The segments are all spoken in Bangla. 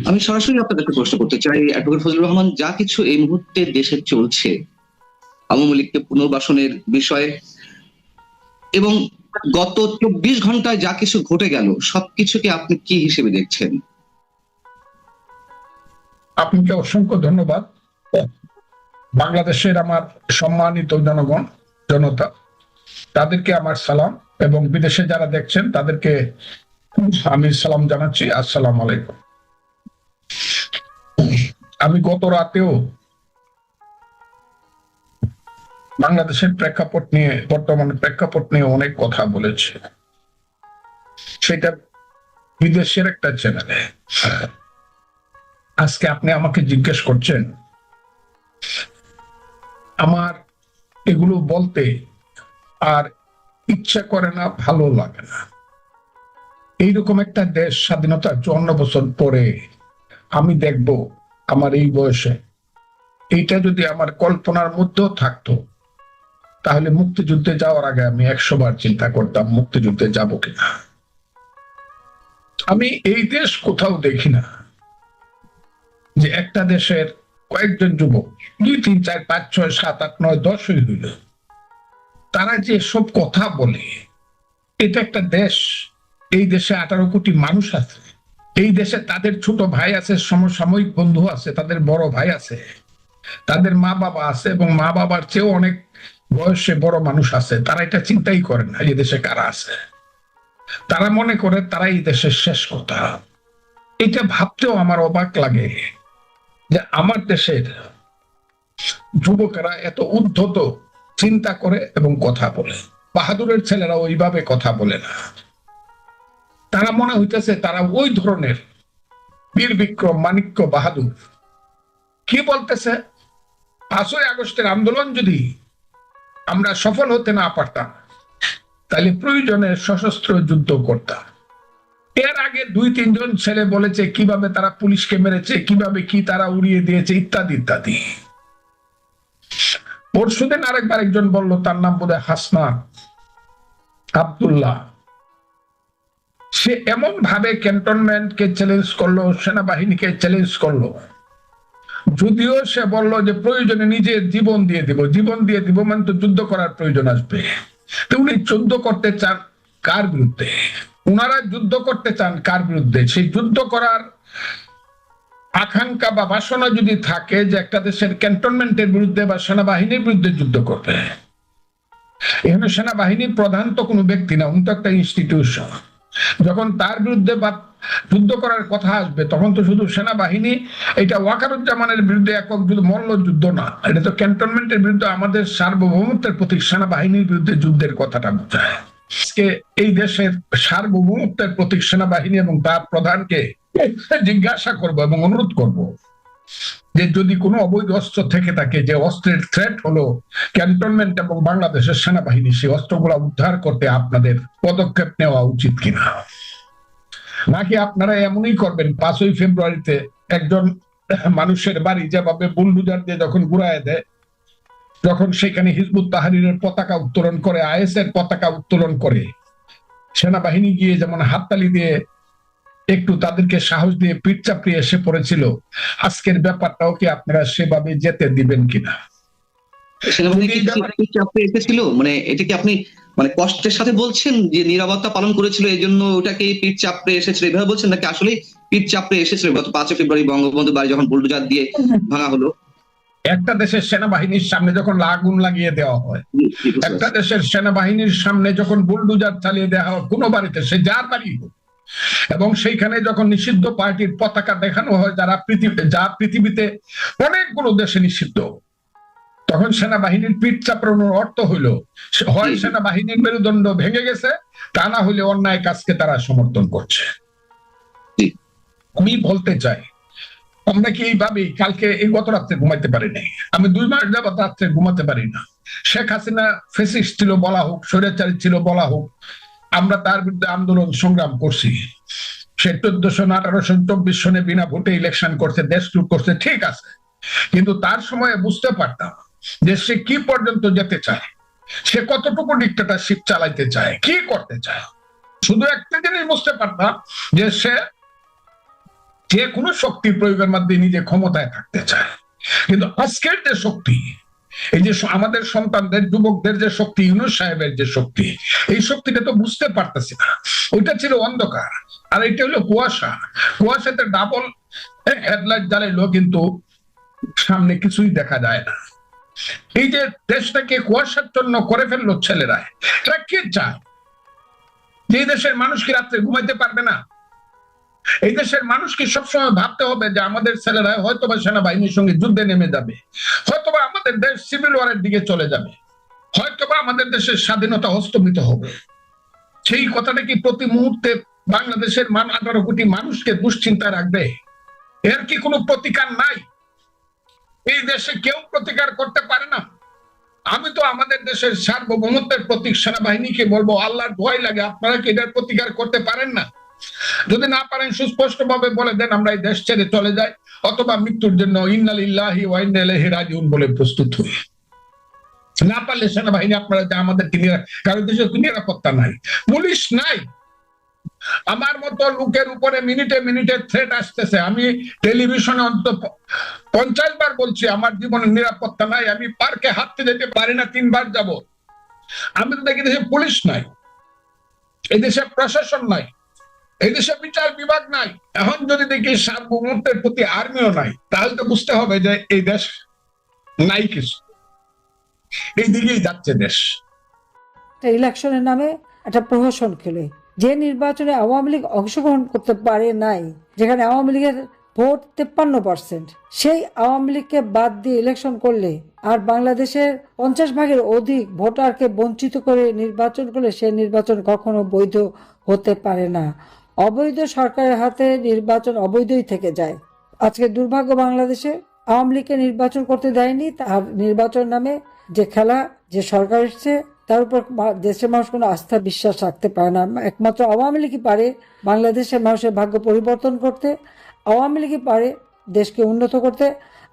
আমি সরাসরি আপনাদেরকে প্রশ্ন করতে চাই, অ্যাডভোকেট ফজলুর রহমান, যা কিছু এই মুহূর্তে দেশে চলছে আওয়ামী লীগকে পুনর্বাসনের বিষয়ে এবং গত ২৪ ঘন্টায় যা কিছু ঘটে গেল, সবকিছুকে আপনি কি হিসেবে দেখছেন? আপনাকে অসংখ্য ধন্যবাদ। বাংলাদেশের আমার সম্মানিত জনগণ, জনতা, তাদেরকে আমার সালাম, এবং বিদেশে যারা দেখছেন তাদেরকে আমি সালাম জানাচ্ছি। আসসালামু আলাইকুম। আমি গত রাতেও বাংলাদেশের প্রেক্ষাপট নিয়ে, বর্তমান প্রেক্ষাপট নিয়ে অনেক কথা বলেছি। সেটা বিদেশের একটা চ্যানেলে। আজকে আপনি আমাকে জিজ্ঞেস করছেন, আমার এগুলো বলতে আর ইচ্ছা করে না, ভালো লাগে না। এইরকম একটা দেশ স্বাধীনতা ৫৪ বছর পরে আমি দেখব আমার এই বয়সে, এইটা যদি আমার কল্পনার মধ্যেও থাকতো, তাহলে মুক্তিযুদ্ধে যাওয়ার আগে আমি ১০০ বার চিন্তা করতাম মুক্তিযুদ্ধে যাব কিনা। আমি এই দেশ কোথাও দেখি না যে একটা দেশের কয়েকজন যুবক, ২, ৩, ৪, ৫, ৬, ৭, ৮, ৯, ১০ হইল, তারা যে সব কথা বলে, এটা একটা দেশ। এই দেশে ১৮ কোটি মানুষ আছে। এই দেশে তাদের ছোট ভাই আছে, সমসাময়িক বন্ধু আছে, তাদের বড় ভাই আছে, তাদের মা বাবা আছে, এবং মা বাবার চেয়েও অনেক বয়সে বড় মানুষ আছে। তারা এটা চিন্তাই করে না এই দেশে কারা আছে। তারা মনে করে তারা এই দেশের শেষ কথা। এটা ভাবতেও আমার অবাক লাগে যে আমার দেশের যুবকেরা এত উদ্ধত চিন্তা করে এবং কথা বলে। বাহাদুরের ছেলেরা ওইভাবে কথা বলে না। তারা মনে হইতেছে তারা ওই ধরনের বীর বিক্রম, মানিক্য বাহাদুর। কি বলতেছে, ৫ই আগস্টের আন্দোলন যদি আমরা সফল হতে না পারতাম, তাহলে প্রয়োজনে সশস্ত্র যুদ্ধ করতাম। এর আগে ২-৩ জন ছেলে বলেছে কিভাবে তারা পুলিশকে মেরেছে, কিভাবে কি তারা উড়িয়ে দিয়েছে, ইত্যাদি ইত্যাদি। পরশুদিন আরেকবার একজন বলল, তার নাম বোধহয় হাসনাত আব্দুল্লাহ, সে এমন ভাবে ক্যান্টনমেন্টকে চ্যালেঞ্জ করলো, সেনাবাহিনীকে চ্যালেঞ্জ করলো, যদিও সে বলল যে প্রয়োজনে নিজের জীবন দিয়ে দিব। জীবন দিয়ে দিব মানে তো যুদ্ধ করার প্রয়োজন আসবে। তো উনি যুদ্ধ করতে চান কার বিরুদ্ধে? উনারা যুদ্ধ করতে চান কার বিরুদ্ধে? সেই যুদ্ধ করার আকাঙ্ক্ষা বা বাসনা যদি থাকে যে একটা দেশের ক্যান্টনমেন্টের বিরুদ্ধে বা সেনাবাহিনীর বিরুদ্ধে যুদ্ধ করবে, এখানে সেনাবাহিনীর প্রধান তো কোনো ব্যক্তি না, উনি তো একটা ইনস্টিটিউশন। যখন তার বিরুদ্ধে বা যুদ্ধ করার কথা আসবে, তখন তো শুধু সেনাবাহিনী, এটা ওয়াকারুজ্জামানের বিরুদ্ধে একক যুদ্ধ, মল্ল যুদ্ধ না, এটা তো ক্যান্টনমেন্টের বিরুদ্ধে, আমাদের সার্বভৌমত্বের প্রতি সেনাবাহিনীর বিরুদ্ধে যুদ্ধের কথাটা বোঝায়। আজকে এই দেশের সার্বভৌমত্বের প্রতীক সেনাবাহিনী এবং তার প্রধানকে জিজ্ঞাসা করব এবং অনুরোধ করব যে যদি কোনো অবৈধ অস্ত্র থেকে থাকে, যে অস্ত্রের থ্রেট হলো ক্যান্টনমেন্ট এবং বাংলাদেশের সেনাবাহিনী, সেই অস্ত্রগুলো উদ্ধার করতে আপনাদের পদক্ষেপ নেওয়া উচিত কিনা। নাকি আপনারা এমনই করবেন, ৫ই ফেব্রুয়ারিতে একজন মানুষের বাড়ি যেভাবে বুলডুজার দিয়ে যখন ঘুরায় দেয়, যখন সেখানে হিজবুত তাহরীরের পতাকা উত্তোলন করে, আইএস এর পতাকা উত্তোলন করে, সেনাবাহিনী গিয়ে যেমন হাততালি দিয়ে একটু তাদেরকে সাহস দিয়ে পিঠ চাপড়িয়ে এসে পড়েছিল, আজকের ব্যাপারটাও কি আপনারা সেভাবে যেতে দিবেন কিনা? এসেছিল মানে এটা কি আপনি মানে কষ্টের সাথে বলছেন যে নিরাপত্তা পালন করেছিল এই জন্য ওটাকে পিঠ চাপড়ে এসেছিল এভাবে বলছেন, নাকি আসলে পিঠ চাপড়ে এসেছিল গত ৫ই ফেব্রুয়ারি বঙ্গবন্ধু বাড়ি যখন বুলডোজার দিয়ে ভাঙা হলো? একটা দেশের সেনাবাহিনীর সামনে যখন আগুন লাগিয়ে দেওয়া হয়, একটা দেশের সেনাবাহিনীর সামনে যখন বুলডোজার চালিয়ে দেওয়া হয় কোনো বাড়িতে, সে যার বাড়ি হোক, এবং সেইখানে যখন নিষিদ্ধ পার্টির পতাকা দেখানো হয়, যা পৃথিবীতে অনেকগুলো দেশে নিষিদ্ধ, তখন সেনাবাহিনীর পিঠ চাপড়ানোর অর্থ হইল হয় সেনাবাহিনীর মেরুদণ্ড ভেঙে গেছে, তা না হলে অন্যায় কাজকে তারা সমর্থন করছে। আমি বলতে চাই, আমরা কি এইভাবে কালকে এই গত রাত্রে ঘুমাইতে পারি নাই, আমি ২ মাস যাবত রাত্রে ঘুমাতে পারি না। শেখ হাসিনা ফেসিস্ট ছিল বলা হোক, স্বৈরাচারী ছিল বলা হোক, আমরা তার বিরুদ্ধে আন্দোলন সংগ্রাম করছি। সে ১৪০০ না ১৮২৪ সনে বিনা ভোটে ইলেকশন করছে, দেশ লুট করছে, ঠিক আছে, কিন্তু তার সময়ে বুঝতে পারতাম যে সে কি পর্যন্ত যেতে চায়, সে কতটুকু ডিক্টেটরশিপ চালাইতে চায়, কি করতে চায়। শুধু একটা জিনিস বুঝতে পারতাম যে সে যে কোনো শক্তি প্রয়োগের মাধ্যমে নিজে ক্ষমতায় থাকতে চায়। কিন্তু আজকের যে শক্তি, এই যে আমাদের সন্তানদের, যুবকদের যে শক্তি, ইউনূস সাহেবের যে শক্তি, এই শক্তিটা তো বুঝতে পারতেছি না। ওইটা ছিল অন্ধকার, আর এটা হলো কুয়াশা। কুয়াশাতে ডাবল হেডলাইট জ্বালাইলো, কিন্তু সামনে কিছুই দেখা যায় না। এই যে দেশটাকে কুয়াশাচ্ছন্ন করে ফেললো ছেলেরা, এরা কে চায়? যে দেশের মানুষ কি রাত্রে ঘুমাইতে পারবে না? এই দেশের মানুষকে সবসময় ভাবতে হবে যে আমাদের ছেলেরা হয়তোবা সেনাবাহিনীর সঙ্গে যুদ্ধে নেমে যাবে, হয়তোবা আমাদের দেশ সিভিল ওয়ারের দিকে চলে যাবে, হয়তোবা আমাদের দেশের স্বাধীনতা হস্তমিত হবে। সেই কথাটা কি প্রতি মুহূর্তে বাংলাদেশের 18 কোটি মানুষকে দুশ্চিন্তা রাখবে? এর কি কোনো প্রতিকার নাই? এই দেশে কেউ প্রতিকার করতে পারে না। আমি তো আমাদের দেশের সার্বভৌমত্বের প্রতীক সেনাবাহিনীকে বলবো, আল্লাহর ভয় লাগে, আপনারা কি এটার প্রতিকার করতে পারেন না? যদি না পারেন সুস্পষ্ট ভাবে বলে দেন আমরা এই দেশ ছেড়ে চলে যাই, অথবা মৃত্যুর জন্য ইন্না লিল্লাহি ওয়া ইন্না ইলাইহি রাজিউন বলে প্রস্তুত হই। না পারলে সেনাবাহিনী আপনারা যে আমাদেরকে কারো দেশে নিরাপত্তা নাই, পুলিশ নাই। আমার মতো লোকের উপরে মিনিটে মিনিটে থ্রেট আসতেছে। আমি টেলিভিশনে অন্তত 50 বার বলছি আমার জীবনের নিরাপত্তা নাই, আমি পার্কে হাঁটতে যেতে পারি না 3 বার যাব। আমি তো দেখি দেশে পুলিশ নাই, এই দেশে প্রশাসন নাই, এই দেশে বিচার বিভাগ নাই। এখন যদি দেখি সার্বভৌমত্বের প্রতি আর্মিও নাই, তাহলে তো বুঝতে হবে যে এই দেশ নাই কিছু, এই দিকেই যাচ্ছে দেশ। ইলেকশনের নামে একটা প্রহসন খেলে যে নির্বাচনে আওয়ামী লীগ অংশগ্রহণ করতে পারে নাই, যেখানে আওয়ামী লীগের ভোট 53%, সেই আওয়ামী লীগকে বাদ দিয়ে ইলেকশন করলে আর বাংলাদেশের 50 ভাগের অধিক ভোটারকে বঞ্চিত করে নির্বাচন করলে সে নির্বাচন কখনো বৈধ হতে পারে না। অবৈধ সরকারের হাতে নির্বাচন অবৈধই থেকে যায়। আজকে দুর্ভাগ্য, বাংলাদেশে আওয়ামী লীগকে নির্বাচন করতে দেয়নি, তার নির্বাচন নামে যে খেলা, যে সরকার এসছে তার উপর দেশের মানুষ কোনো আস্থা বিশ্বাস রাখতে পারে না। একমাত্র আওয়ামী লীগই পারে বাংলাদেশের মানুষের ভাগ্য পরিবর্তন করতে, আওয়ামী লীগই পারে দেশকে উন্নত করতে,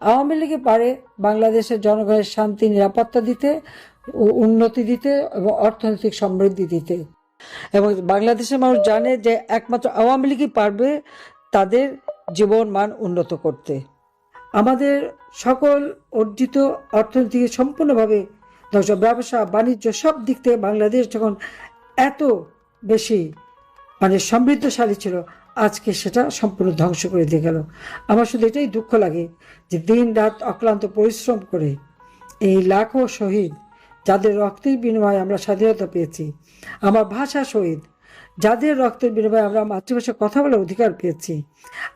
আওয়ামী লীগই পারে বাংলাদেশের জনগণের শান্তি নিরাপত্তা দিতে, উন্নতি দিতে এবং অর্থনৈতিক সমৃদ্ধি দিতে। এবং বাংলাদেশের মানুষ জানে যে একমাত্র আওয়ামী লীগই পারবে তাদের জীবন মান উন্নত করতে। আমাদের সকল অর্জিত অর্থনীতি সম্পূর্ণভাবে ব্যবসা বাণিজ্য সব দিক থেকে বাংলাদেশ যখন এত বেশি সমৃদ্ধশালী ছিল, আজকে সেটা সম্পূর্ণ ধ্বংস করে দিয়ে গেল। আমার শুধু এটাই দুঃখ লাগে যে দিন রাত অক্লান্ত পরিশ্রম করে এই লাখো শহীদ, যাদের রক্তের বিনিময়ে আমরা স্বাধীনতা পেয়েছি, আমার ভাষা শহীদ, যাদের রক্তের বিনিময়ে আমরা মাতৃভাষায় কথা বলার অধিকার পেয়েছি,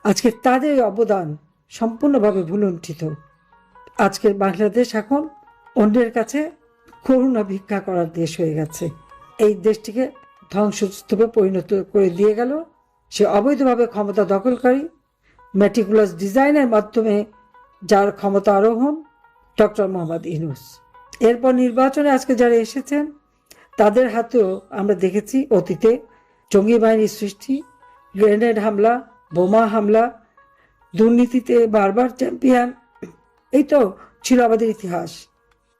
আজকে তাদের অবদান সম্পূর্ণভাবে ভুলুণ্ঠিত। আজকের বাংলাদেশ এখন অন্যের কাছে করুণা ভিক্ষা করার দেশ হয়ে গেছে। এই দেশটিকে ধ্বংসস্তূপে পরিণত করে দিয়ে গেল সে অবৈধভাবে ক্ষমতা দখলকারী, মেটিকুলাস ডিজাইনের মাধ্যমে যার ক্ষমতা আরোহণ, ডক্টর মোহাম্মদ ইউনূস। এরপর নির্বাচনে আজকে যারা এসেছেন তাদের হাতেও আমরা দেখেছি অতীতে জঙ্গি বাহিনীর সৃষ্টি, গ্রেনেড হামলা, বোমা হামলা, দুর্নীতিতে বারবার চ্যাম্পিয়ন। এই তো ছিল আমাদের ইতিহাস।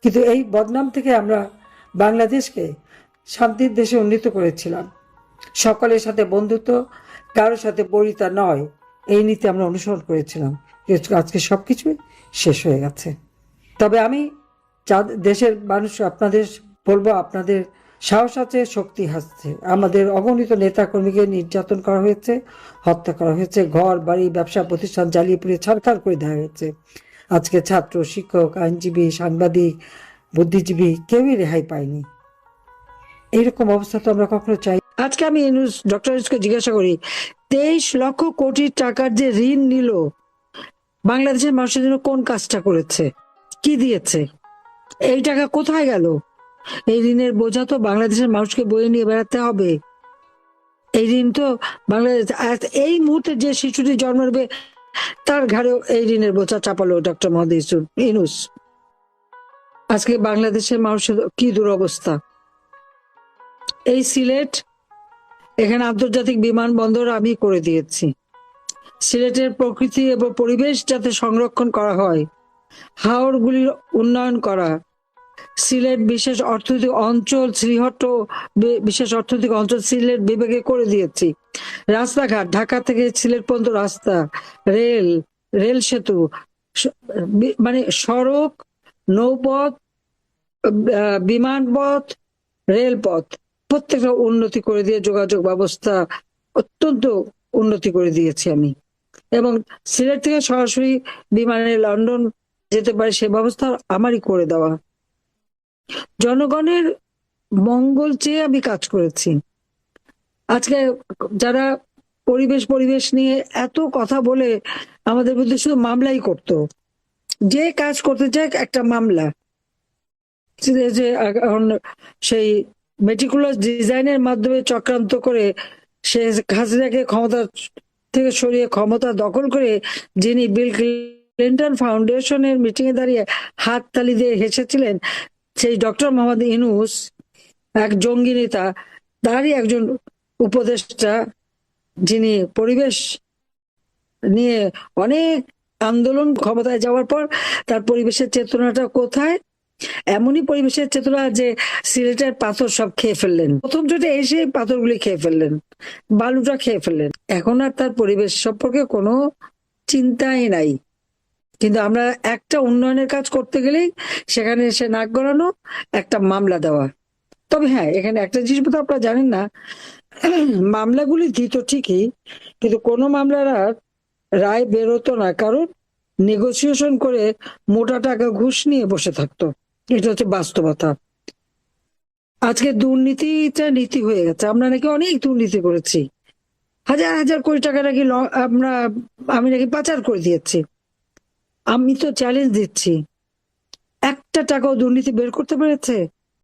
কিন্তু এই বদনাম থেকে আমরা বাংলাদেশকে শান্তির দেশে উন্নীত করেছিলাম। সকলের সাথে বন্ধুত্ব, কারোর সাথে বরিতা নয়, এই নীতি আমরা অনুসরণ করেছিলাম। আজকে সবকিছুই শেষ হয়ে গেছে। তবে আমি দেশের মানুষ আপনাদের বলবো, আপনাদের সাহস আছে, শক্তি আছে। আমাদের অগণিত নেতাকর্মীকে নির্যাতন করা হয়েছে, হত্যা করা হয়েছে, ঘর বাড়ি ব্যবসা প্রতিষ্ঠান জ্বালিয়ে পুড়িয়ে ছারখার করে দেওয়া হয়েছে। আজকে ছাত্র, শিক্ষক, আইনজীবী, সাংবাদিক, বুদ্ধিজীবী কেউই রেহাই পায়নি। এইরকম অবস্থা তো আমরা কখনো চাই। আজকে আমি ডক্টর ইউনূসকে জিজ্ঞাসা করি, 23 লক্ষ কোটি টাকার যে ঋণ নিল, বাংলাদেশের মানুষের জন্য কোন কাজটা করেছে, কি দিয়েছে? এই টাকা কোথায় গেল? এই ঋণের বোঝা তো বাংলাদেশের মানুষকে বয়ে নিয়ে বেড়াতে হবে। এই ঋণ তো বাংলাদেশ, এই মুহূর্তে যে শিশুটি জন্ম নেবে তার ঘাড়েও এই ঋণের বোঝা চাপালো ডক্টর মোহাম্মদ ইউনূস। আজকে বাংলাদেশের মানুষের কি দুরবস্থা। এই সিলেট, এখানে আন্তর্জাতিক বিমানবন্দর আমি করে দিয়েছি। সিলেটের প্রকৃতি এবং পরিবেশ যাতে সংরক্ষণ করা হয়, হাওরগুলির উন্নয়ন করা, সিলেট বিশেষ অর্থনৈতিক অঞ্চল, শ্রীহট্ট বিশেষ অর্থনৈতিক অঞ্চল সিলেট বিভাগে করে দিয়েছি। রাস্তাঘাট, ঢাকা থেকে সিলেট পর্যন্ত রাস্তা, রেল সেতু, মানে সড়ক, নৌপথ, বিমানপথ, রেলপথ প্রত্যেকটা উন্নতি করে দিয়ে যোগাযোগ ব্যবস্থা অত্যন্ত উন্নতি করে দিয়েছি আমি। এবং সিলেট থেকে সরাসরি বিমানে লন্ডন যেতে পারে সে ব্যবস্থা আমারই করে দেওয়া। জনগণের মঙ্গল চেয়ে আমি কাজ করেছি। আজকে যারা পরিবেশ নিয়ে এত কথা বলে আমাদের বিরুদ্ধে শুধু মামলাই করত, যে কাজ করতে চায় একটা মামলা, যে সেই মেটিকুলাস ডিজাইনের মাধ্যমে চক্রান্ত করে সে হাসিনাকে ক্ষমতা থেকে সরিয়ে ক্ষমতা দখল করে, যিনি বিল ক্লিন্টন ফাউন্ডেশনের মিটিং এ দাঁড়িয়ে হাত তালি দিয়ে হেসেছিলেন, সেই ডক্টর মোহাম্মদ ইউনূস, এক জঙ্গি নেতা, তারই একজন উপদেষ্টা, যিনি পরিবেশ নিয়ে অনেক আন্দোলন, ক্ষমতায় যাওয়ার পর তার পরিবেশের চেতনাটা কোথায়? এমনই পরিবেশের চেতনা যে সিলেটের পাথর সব খেয়ে ফেললেন, প্রথম জোটে এসে পাথরগুলি খেয়ে ফেললেন, বালুটা খেয়ে ফেললেন। এখন আর তার পরিবেশ সম্পর্কে কোনো চিন্তাই নাই। কিন্তু আমরা একটা উন্নয়নের কাজ করতে গেলেই সেখানে এসে নাক গলানো, একটা মামলা দেওয়া। তবে হ্যাঁ, এখানে একটা জিনিস তো আপনারা জানেন না, মামলাগুলি দিত ঠিকই, কিন্তু কোনো মামলার আর রায় বেরোতো না, কারণ নেগোসিয়েশন করে মোটা টাকা ঘুষ নিয়ে বসে থাকতো। এটা হচ্ছে বাস্তবতা। আজকে দুর্নীতিটা নীতি হয়ে গেছে। আমরা নাকি অনেক দুর্নীতি করেছি, হাজার হাজার কোটি টাকা নাকি আমি নাকি পাচার করে দিয়েছি। আমি তো চ্যালেঞ্জ দিচ্ছি, একটা টাকাও দুর্নীতি বের করতে পেরেছে?